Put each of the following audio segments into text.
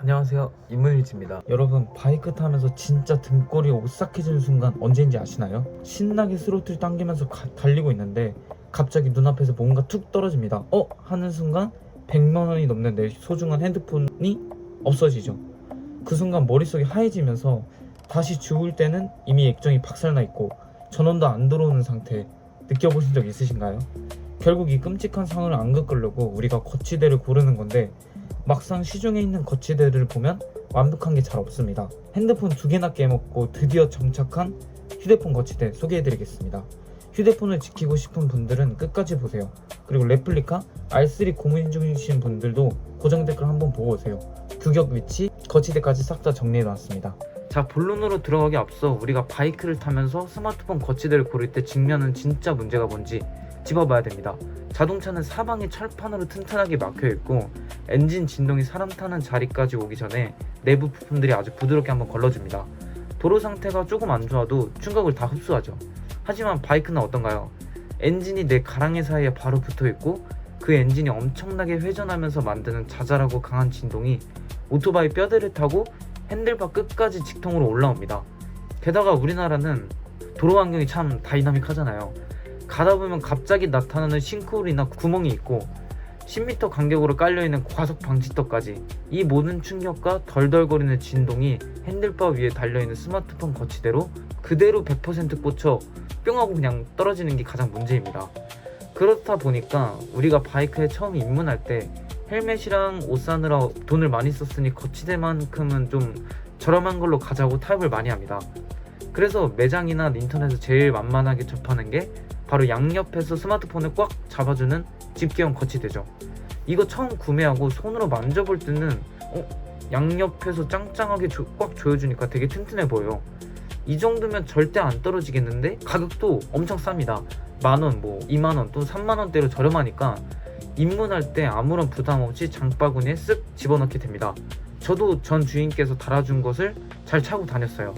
안녕하세요, 임문일지입니다. 여러분, 바이크 타면서 진짜 등골이 오싹해지는 순간 언제인지 아시나요? 신나게 스로틀 당기면서 달리고 있는데 갑자기 눈앞에서 뭔가 툭 떨어집니다. 하는 순간 100만원이 넘는 내 소중한 핸드폰이 없어지죠. 그 순간 머릿속이 하얘지면서 다시 주울 때는 이미 액정이 박살나 있고 전원도 안 들어오는 상태. 느껴보신 적 있으신가요? 결국 이 끔찍한 상황을 안 겪으려고 우리가 거치대를 고르는 건데, 막상 시중에 있는 거치대를 보면 완벽한 게 잘 없습니다. 핸드폰 2개나 깨먹고 드디어 정착한 휴대폰 거치대 소개해드리겠습니다. 휴대폰을 지키고 싶은 분들은 끝까지 보세요. 그리고 레플리카 R3 고민 중이신 분들도 고정 댓글 한번 보고 오세요. 규격, 위치, 거치대까지 싹 다 정리해놨습니다. 자, 본론으로 들어가기 앞서 우리가 바이크를 타면서 스마트폰 거치대를 고를 때 직면한 진짜 문제가 뭔지 짚어봐야 됩니다. 자동차는 사방이 철판으로 튼튼하게 막혀있고 엔진 진동이 사람 타는 자리까지 오기 전에 내부 부품들이 아주 부드럽게 한번 걸러줍니다. 도로 상태가 조금 안 좋아도 충격을 다 흡수하죠. 하지만 바이크는 어떤가요? 엔진이 내 가랑이 사이에 바로 붙어있고 그 엔진이 엄청나게 회전하면서 만드는 자잘하고 강한 진동이 오토바이 뼈대를 타고 핸들바 끝까지 직통으로 올라옵니다. 게다가 우리나라는 도로 환경이 참 다이나믹하잖아요. 가다보면 갑자기 나타나는 싱크홀이나 구멍이 있고 10m 간격으로 깔려있는 과속 방지턱까지, 이 모든 충격과 덜덜거리는 진동이 핸들바 위에 달려있는 스마트폰 거치대로 그대로 100% 꽂혀 뿅 하고 그냥 떨어지는 게 가장 문제입니다. 그렇다 보니까 우리가 바이크에 처음 입문할 때 헬멧이랑 옷 사느라 돈을 많이 썼으니 거치대만큼은 좀 저렴한 걸로 가자고 타협을 많이 합니다. 그래서 매장이나 인터넷에서 제일 만만하게 접하는 게 바로 양옆에서 스마트폰을 꽉 잡아주는 집게형 거치대죠. 이거 처음 구매하고 손으로 만져볼 때는 양옆에서 짱짱하게 꽉 조여주니까 되게 튼튼해 보여요. 이 정도면 절대 안 떨어지겠는데 가격도 엄청 쌉니다. 만원, 2만원 또 3만원대로 저렴하니까 입문할 때 아무런 부담 없이 장바구니에 쓱 집어넣게 됩니다. 저도 전 주인께서 달아준 것을 잘 차고 다녔어요.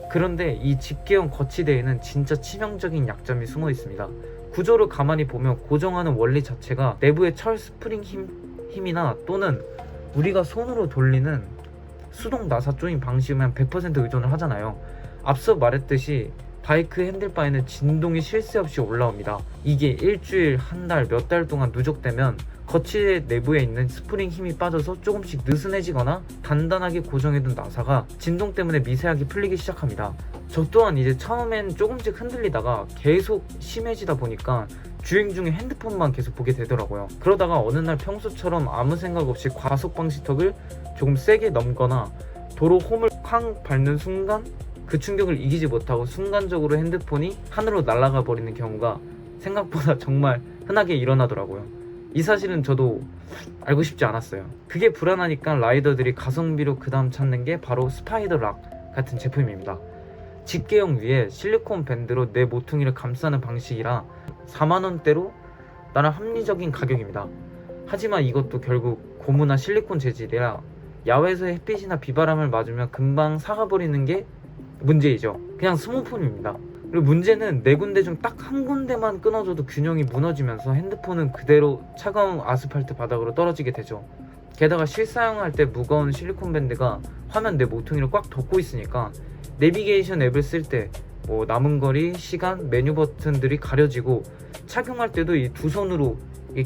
그런데 이 집게형 거치대에는 진짜 치명적인 약점이 숨어 있습니다. 구조를 가만히 보면 고정하는 원리 자체가 내부의 철 스프링 힘이나 또는 우리가 손으로 돌리는 수동 나사 조임 방식에만 100% 의존을 하잖아요. 앞서 말했듯이 바이크 핸들바에는 진동이 쉴 새 없이 올라옵니다. 이게 일주일, 한 달, 몇 달 동안 누적되면 거치대 내부에 있는 스프링 힘이 빠져서 조금씩 느슨해지거나 단단하게 고정해둔 나사가 진동 때문에 미세하게 풀리기 시작합니다. 저 또한 이제 처음엔 조금씩 흔들리다가 계속 심해지다 보니까 주행 중에 핸드폰만 계속 보게 되더라고요. 그러다가 어느 날 평소처럼 아무 생각 없이 과속 방지턱을 조금 세게 넘거나 도로 홈을 쾅 밟는 순간 그 충격을 이기지 못하고 순간적으로 핸드폰이 하늘로 날아가 버리는 경우가 생각보다 정말 흔하게 일어나더라고요. 이 사실은 저도 알고 싶지 않았어요. 그게 불안하니까 라이더들이 가성비로 그 다음 찾는 게 바로 스파이더 락 같은 제품입니다. 집게형 위에 실리콘 밴드로 내 모퉁이를 감싸는 방식이라 4만원대로 나름 합리적인 가격입니다. 하지만 이것도 결국 고무나 실리콘 재질이라 야외에서 햇빛이나 비바람을 맞으면 금방 사가버리는 게 문제이죠. 그냥 스모폼입니다. 그리고 문제는 네 군데 중 딱 한 군데만 끊어져도 균형이 무너지면서 핸드폰은 그대로 차가운 아스팔트 바닥으로 떨어지게 되죠. 게다가 실사용할 때 무거운 실리콘 밴드가 화면 내 모퉁이를 꽉 덮고 있으니까 내비게이션 앱을 쓸 때 남은 거리, 시간, 메뉴 버튼들이 가려지고 착용할 때도 이 두 손으로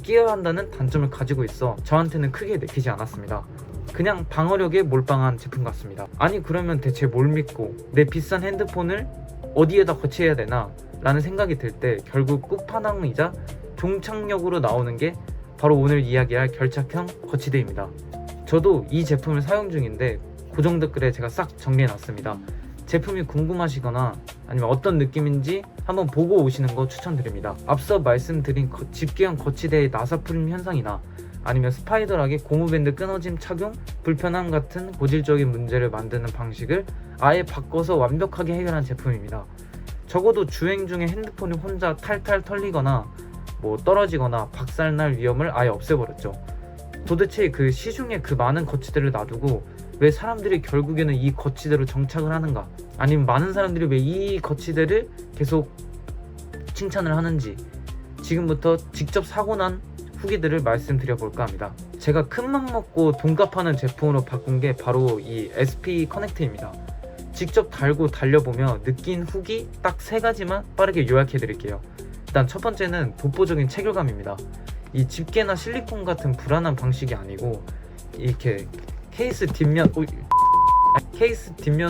끼어야 한다는 단점을 가지고 있어 저한테는 크게 내키지 않았습니다. 그냥 방어력에 몰빵한 제품 같습니다. 아니 그러면 대체 뭘 믿고 내 비싼 핸드폰을 어디에다 거치해야 되나 라는 생각이 들 때 결국 끝판왕이자 종착역으로 나오는 게 바로 오늘 이야기할 결착형 거치대입니다. 저도 이 제품을 사용 중인데 고정 댓글에 제가 싹 정리해놨습니다. 제품이 궁금하시거나 아니면 어떤 느낌인지 한번 보고 오시는 거 추천드립니다. 앞서 말씀드린 집게형 거치대의 나사풀림 현상이나 아니면 스파이더락의 고무밴드 끊어짐 착용 불편함 같은 고질적인 문제를 만드는 방식을 아예 바꿔서 완벽하게 해결한 제품입니다. 적어도 주행 중에 핸드폰이 혼자 탈탈 털리거나 떨어지거나 박살날 위험을 아예 없애버렸죠. 도대체 그 시중에 그 많은 거치대를 놔두고 왜 사람들이 결국에는 이 거치대로 정착을 하는가, 아니면 많은 사람들이 왜 이 거치대를 계속 칭찬을 하는지 지금부터 직접 사고 난 후기들을 말씀드려 볼까 합니다. 제가 큰맘 먹고 돈값하는 제품으로 바꾼 게 바로 이 SP 커넥트입니다. 직접 달고 달려보며 느낀 후기 딱 3가지만 빠르게 요약해 드릴게요. 일단 첫 번째는 독보적인 체결감입니다. 이 집게나 실리콘 같은 불안한 방식이 아니고 이렇게 케이스 뒷면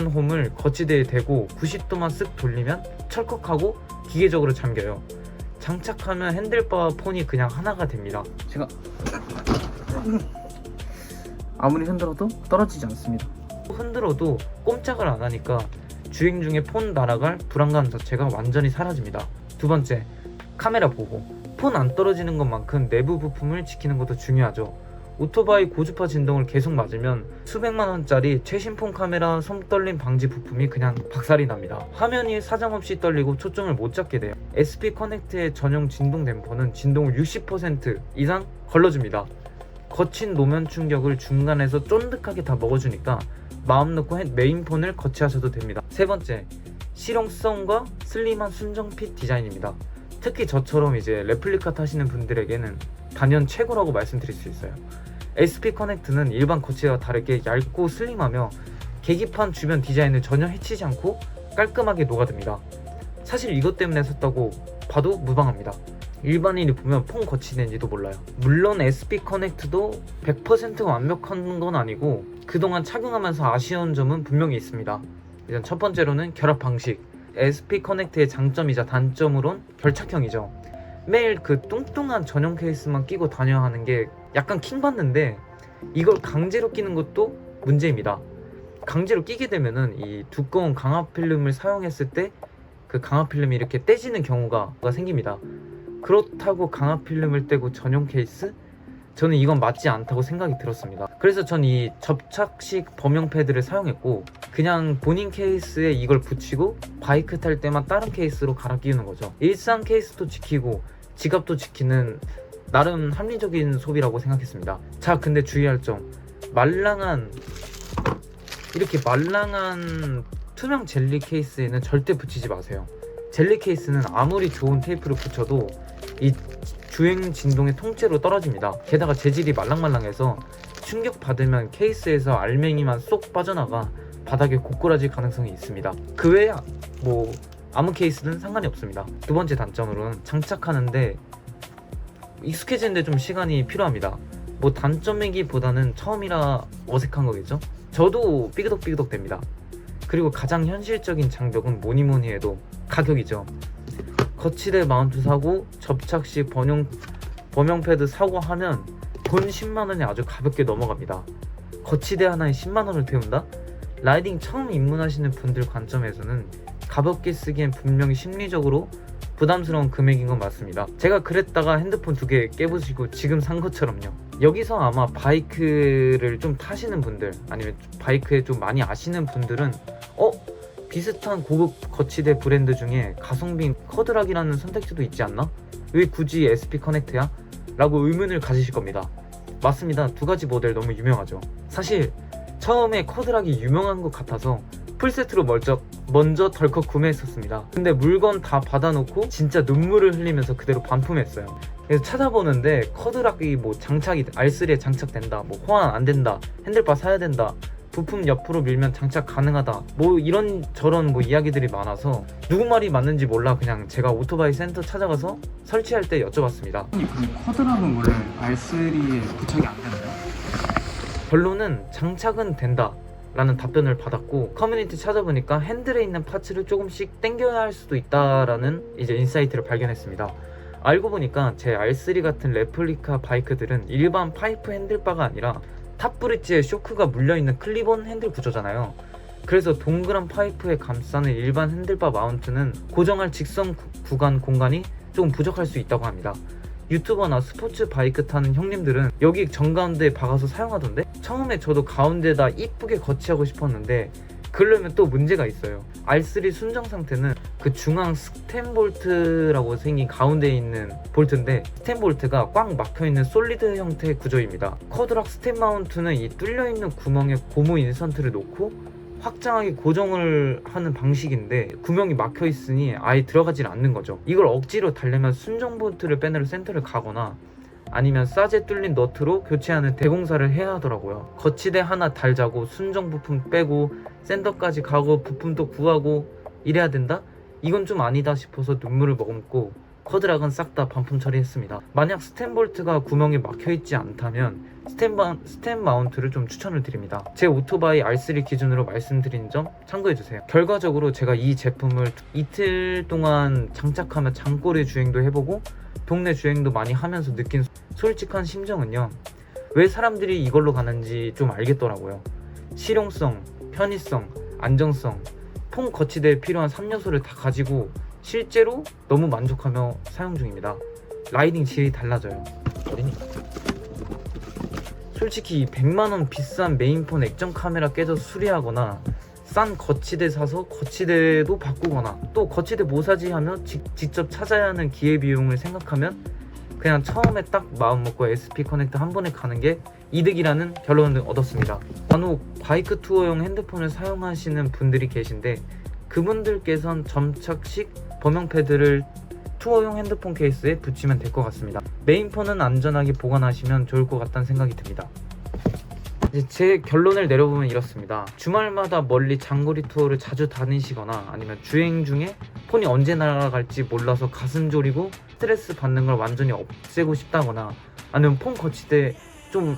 홈을 거치대에 대고 90도만 쓱 돌리면 철컥하고 기계적으로 잠겨요. 장착하면 핸들바와 폰이 그냥 하나가 됩니다. 제가 아무리 흔들어도 떨어지지 않습니다. 흔들어도 꼼짝을 안 하니까 주행 중에 폰 날아갈 불안감 자체가 완전히 사라집니다. 두 번째, 카메라 보호. 폰 안 떨어지는 것만큼 내부 부품을 지키는 것도 중요하죠. 오토바이 고주파 진동을 계속 맞으면 수백만 원짜리 최신 폰 카메라 손 떨림 방지 부품이 그냥 박살이 납니다. 화면이 사정없이 떨리고 초점을 못 잡게 돼요. SP 커넥트의 전용 진동 댐퍼는 진동을 60% 이상 걸러줍니다. 거친 노면 충격을 중간에서 쫀득하게 다 먹어주니까 마음 놓고 메인폰을 거치하셔도 됩니다. 세 번째, 실용성과 슬림한 순정핏 디자인입니다. 특히 저처럼 이제 레플리카 타시는 분들에게는 단연 최고라고 말씀드릴 수 있어요. SP 커넥트는 일반 거치대와 다르게 얇고 슬림하며 계기판 주변 디자인을 전혀 해치지 않고 깔끔하게 녹아듭니다. 사실 이것 때문에 샀다고 봐도 무방합니다. 일반인이 보면 폰 거치대인지도 몰라요. 물론 SP 커넥트도 100% 완벽한 건 아니고 그동안 착용하면서 아쉬운 점은 분명히 있습니다. 일단 첫 번째로는 결합 방식. SP 커넥트의 장점이자 단점으론 결착형이죠. 매일 그 뚱뚱한 전용 케이스만 끼고 다녀야 하는 게 약간 킹받는데 이걸 강제로 끼는 것도 문제입니다. 강제로 끼게 되면은 이 두꺼운 강화 필름을 사용했을 때 그 강화 필름이 이렇게 떼지는 경우가 생깁니다. 그렇다고 강화 필름을 떼고 전용 케이스? 저는 이건 맞지 않다고 생각이 들었습니다. 그래서 전 이 접착식 범용 패드를 사용했고 그냥 본인 케이스에 이걸 붙이고 바이크 탈 때만 다른 케이스로 갈아 끼우는 거죠. 일상 케이스도 지키고 지갑도 지키는 나름 합리적인 소비라고 생각했습니다. 자, 근데 주의할 점, 이렇게 말랑한 투명 젤리 케이스에는 절대 붙이지 마세요. 젤리 케이스는 아무리 좋은 테이프를 붙여도 이 주행 진동의 통째로 떨어집니다. 게다가 재질이 말랑말랑해서 충격 받으면 케이스에서 알맹이만 쏙 빠져나가 바닥에 고꾸라질 가능성이 있습니다. 그 외에 뭐 아무 케이스는 상관이 없습니다. 두 번째 단점으로는 장착하는데 익숙해지는데 좀 시간이 필요합니다. 뭐 단점이기보다는 처음이라 어색한 거겠죠? 저도 삐그덕삐그덕 됩니다. 그리고 가장 현실적인 장벽은 뭐니뭐니 해도 가격이죠. 거치대 마운트 사고 접착식 범용 패드 사고 하면 돈 10만원이 아주 가볍게 넘어갑니다. 거치대 하나에 10만원을 태운다? 라이딩 처음 입문하시는 분들 관점에서는 가볍게 쓰기엔 분명히 심리적으로 부담스러운 금액인 건 맞습니다. 제가 그랬다가 핸드폰 2개 깨부시고 지금 산 것처럼요. 여기서 아마 바이크를 좀 타시는 분들 아니면 바이크에 좀 많이 아시는 분들은 비슷한 고급 거치대 브랜드 중에 가성비인 커드락이라는 선택지도 있지 않나? 왜 굳이 SP 커넥트야? 라고 의문을 가지실 겁니다. 맞습니다. 2가지 모델 너무 유명하죠. 사실 처음에 커드락이 유명한 것 같아서 풀세트로 먼저 덜컥 구매했었습니다. 근데 물건 다 받아놓고 진짜 눈물을 흘리면서 그대로 반품했어요. 그래서 찾아보는데 커드락이 뭐 장착이 R3에 장착된다, 뭐 호환 안 된다, 핸들바 사야 된다, 부품 옆으로 밀면 장착 가능하다, 뭐 이런저런 뭐 이야기들이 많아서 누구 말이 맞는지 몰라 그냥 제가 오토바이 센터 찾아가서 설치할 때 여쭤봤습니다. 커드락은 원래 R3에 부착이 안 되나요? 결론은 장착은 된다 라는 답변을 받았고, 커뮤니티 찾아보니까 핸들에 있는 파츠를 조금씩 당겨야 할 수도 있다라는 이제 인사이트를 발견했습니다. 알고 보니까 제 R3 같은 레플리카 바이크들은 일반 파이프 핸들바가 아니라 탑 브릿지에 쇼크가 물려있는 클립온 핸들 구조잖아요. 그래서 동그란 파이프에 감싸는 일반 핸들바 마운트는 고정할 직선 구간 공간이 조금 부족할 수 있다고 합니다. 유튜버나 스포츠 바이크 타는 형님들은 여기 정가운데에 박아서 사용하던데, 처음에 저도 가운데다 이쁘게 거치하고 싶었는데 그러려면 또 문제가 있어요. R3 순정 상태는 그 중앙 스템 볼트라고 생긴 가운데에 있는 볼트인데, 스템 볼트가 꽉 막혀있는 솔리드 형태의 구조입니다. 커드락 스템 마운트는 이 뚫려있는 구멍에 고무 인선트를 놓고 확장하게 고정을 하는 방식인데 구멍이 막혀있으니 아예 들어가질 않는 거죠. 이걸 억지로 달려면 순정 볼트를 빼내러 센터를 가거나 아니면 싸제 뚫린 너트로 교체하는 대공사를 해야 하더라고요. 거치대 하나 달자고 순정 부품 빼고 샌더까지 가고 부품도 구하고 이래야 된다? 이건 좀 아니다 싶어서 눈물을 머금고 커드락은 싹 다 반품 처리했습니다. 만약 스텐 볼트가 구멍이 막혀있지 않다면 스텐 마운트를 좀 추천을 드립니다. 제 오토바이 R3 기준으로 말씀드린 점 참고해주세요. 결과적으로 제가 이 제품을 이틀 동안 장착하며 장거리 주행도 해보고 동네 주행도 많이 하면서 느낀 솔직한 심정은요, 왜 사람들이 이걸로 가는지 좀 알겠더라고요. 실용성, 편의성, 안정성, 폼 거치대에 필요한 3요소를 다 가지고 실제로 너무 만족하며 사용 중입니다. 라이딩 질이 달라져요. 어디니? 솔직히 100만원 비싼 메인폰 액정 카메라 깨져서 수리하거나 싼 거치대 사서 거치대도 바꾸거나 또 거치대 뭐 사지 하며 직접 찾아야 하는 기회비용을 생각하면 그냥 처음에 딱 마음먹고 SP 커넥터 한 번에 가는 게 이득이라는 결론을 얻었습니다. 간혹 바이크 투어용 핸드폰을 사용하시는 분들이 계신데 그분들께선 점착식 범용 패드를 투어용 핸드폰 케이스에 붙이면 될 것 같습니다. 메인폰은 안전하게 보관하시면 좋을 것 같다는 생각이 듭니다. 이제 제 결론을 내려보면 이렇습니다. 주말마다 멀리 장거리 투어를 자주 다니시거나 아니면 주행 중에 폰이 언제 날아갈지 몰라서 가슴 졸이고 스트레스 받는 걸 완전히 없애고 싶다거나 아니면 폰 거치대 좀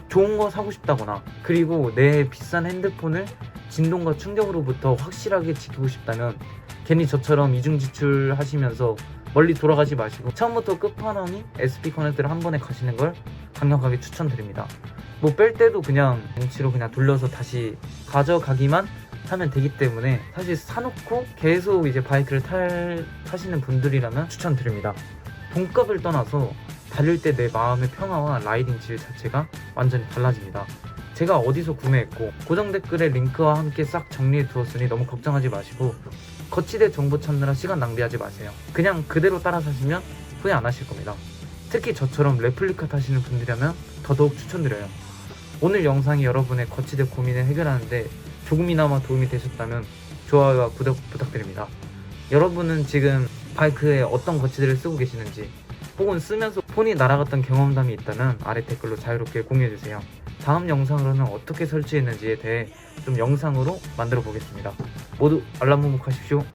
좋은 거 사고 싶다거나 그리고 내 비싼 핸드폰을 진동과 충격으로부터 확실하게 지키고 싶다면 괜히 저처럼 이중 지출하시면서 멀리 돌아가지 마시고 처음부터 끝판왕이 SP 커넥터를 한 번에 가시는 걸 강력하게 추천드립니다. 뭐 뺄 때도 그냥 벤치로 그냥 돌려서 다시 가져가기만 하면 되기 때문에 사실 사놓고 계속 이제 바이크를 타시는 분들이라면 추천드립니다. 돈값을 떠나서 달릴 때 내 마음의 평화와 라이딩 질 자체가 완전히 달라집니다. 제가 어디서 구매했고 고정 댓글에 링크와 함께 싹 정리해 두었으니 너무 걱정하지 마시고 거치대 정보 찾느라 시간 낭비하지 마세요. 그냥 그대로 따라 사시면 후회 안 하실 겁니다. 특히 저처럼 레플리카 타시는 분들이라면 더더욱 추천드려요. 오늘 영상이 여러분의 거치대 고민을 해결하는데 조금이나마 도움이 되셨다면 좋아요와 구독 부탁드립니다. 여러분은 지금 바이크에 어떤 거치대를 쓰고 계시는지 혹은 쓰면서 폰이 날아갔던 경험담이 있다면 아래 댓글로 자유롭게 공유해주세요. 다음 영상으로는 어떻게 설치했는지에 대해 좀 영상으로 만들어 보겠습니다. 모두 알람 행복하십시오.